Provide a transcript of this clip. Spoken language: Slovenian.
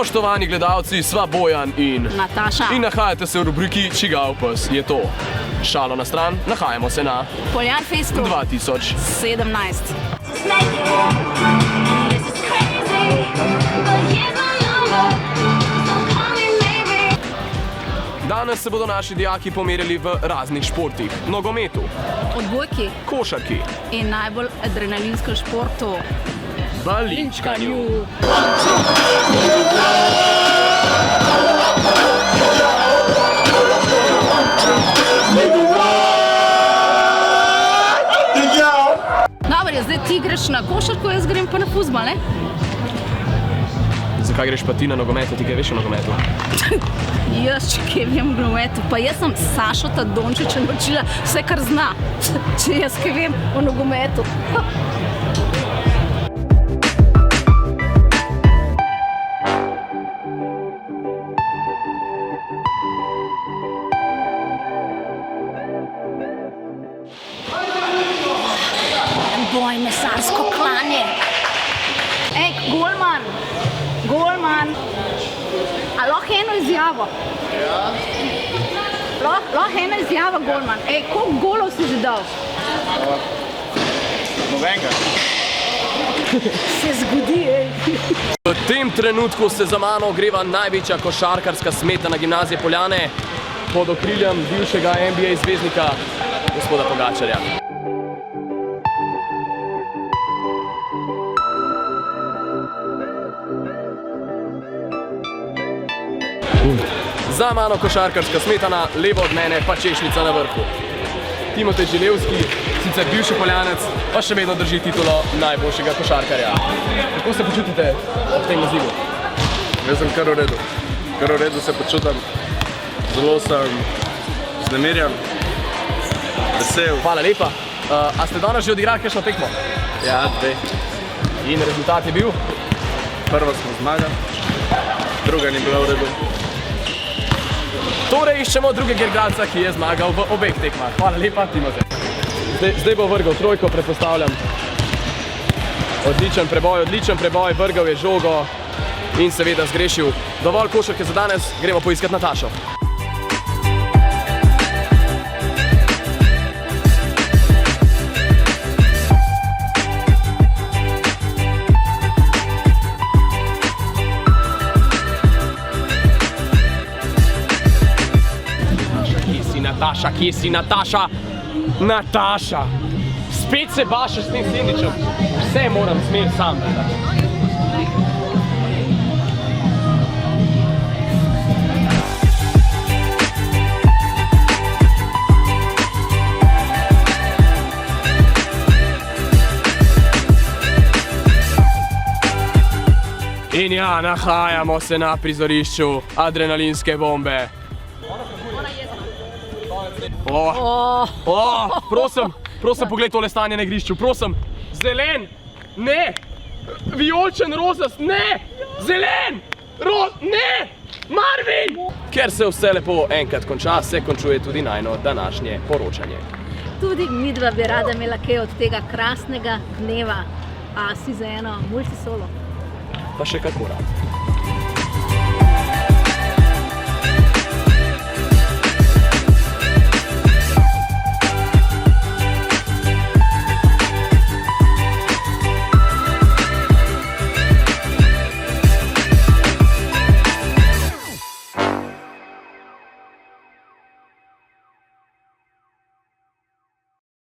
Spoštovani gledalci, sva Bojan in Nataša. In nahajate se v rubriki Čigav pes je to. Šalo na stran, nahajamo se na Poljanfestu 2017. Danes se bodo naši dijaki pomerili v raznih športih. Nogometu, Odbojki košarki in najbolj adrenalinskem športu balinčkanju. Dobro, zdaj ti greš na košarko, jaz grem pa na fuzbal, ne? Zakaj greš pa ti na nogometu, ti kaj veš o nogometu? Jaz, če kaj vem o nogometu, pa jaz sem Sašota Dončića naučila vse, kar zna. Če jaz kaj vem o nogometu. Boj, mesarsko klanje. Ej, golman. A lahko eno izjavo? Ja. Lahko eno izjavo, golman. Ej, koliko golov si že dal? Nobenega. Se zgodi, ej. V tem trenutku se za mano ogreva največja košarkarska smetana gimnazije Poljane pod okriljem bivšega NBA zvezdnika gospoda Pogačarja. Za mano košarkarska smetana, levo od mene pa češnjica na vrhu. Timotej Želevski, sicer bivši Poljanec, pa še vedno drži titulo najboljšega košarkarja. Kako se počutite v tem nazivu? Jaz sem kar v redu. Kar v redu se počutam. Zelo sem vznemirjen, vesel. Hvala lepa. A ste danes že odigrali kakšno tekmo? Ja, 2. In rezultat je bil? Prvo smo zmagali, druga ni bila v redu. Torej iščemo drugega igralca, ki je zmagal v obeh tekmah. Hvala lepa, Timotej. Zdaj bo vrgel trojko, predpostavljam. Odličen preboj, vrgel je žogo in seveda zgrešil. Dovolj košarke za danes, gremo poiskat Natašo. Nataša, kje si Nataša? Nataša! Spet se bašaš s tem sendvičem. Vse moram smer sam. In ja, nahajamo se na prizorišču adrenalinske bombe. Prosim, pogled tole stanje na igrišču, prosim. Zelen, ne, vijolčen, rozast, ne, zelen, ne, Marvin! Ker se vse lepo enkrat konča, se končuje tudi najno današnje poročanje. Tudi midva bi rada imela kaj od tega krasnega dneva, a si za eno multisolo. Pa še kako rad.